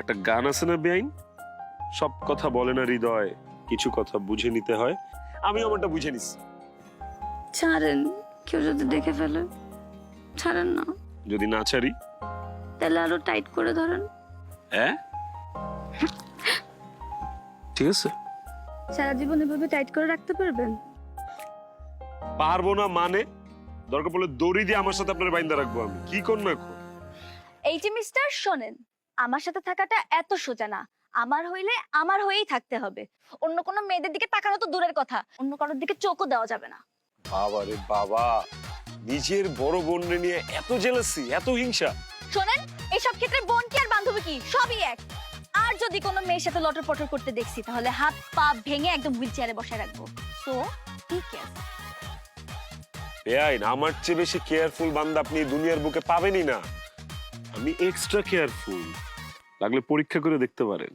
একটা গান আছে না বেআইন, সব কথা বলে না হৃদয়, কিছু কথা বুঝে নিতে হয়। আমি আমারটা বুঝে নিছি। ছাড়েন, কেউ যদি দেখে ফেলে। ছাড়েন না। যদি না ছাড়ি? তাহলে আরো টাইট করে ধরেন। হ্যাঁ ঠিক আছে। সারা জীবন এভাবে টাইট করে রাখতে পারবেন? পারবো না মানে? দরকার পড়লে দড়ি দিয়ে আমার সাথে আপনার বাইন্দা রাখবো। আমি কি করব এখন? এই যে মিস্টার শোনেন, আমার সাথে থাকাটা এত সোজা না। আমার হইলে আমার হয়েই থাকতে হবে। অন্য কোনো মেয়েদের দিকে তাকানো তো দূরের কথা, অন্য কারোর দিকে চোখও দেওয়া যাবে না। বাবা রে বাবা, নিজের বড় বোনরে নিয়ে এত জেলাসি, এত হিংসা। শোনেন, এইসব ক্ষেত্রে বোন কি আর বান্ধবী কি সবই এক। আর যদি কোনো মেয়ের সাথে লটর পটর করতে দেখছি তাহলে হাত পা ভেঙে একদম হুইল চেয়ারে বসায় রাখবো। So be careful. বেআইন, আমার চেয়ে বেশি কেয়ারফুল বান্দা আপনি এই দুনিয়ার বুকে পাবেনই না। আমি এক্সট্রা কেয়ারফুল, লাগলে পরীক্ষা করে দেখতে পারেন।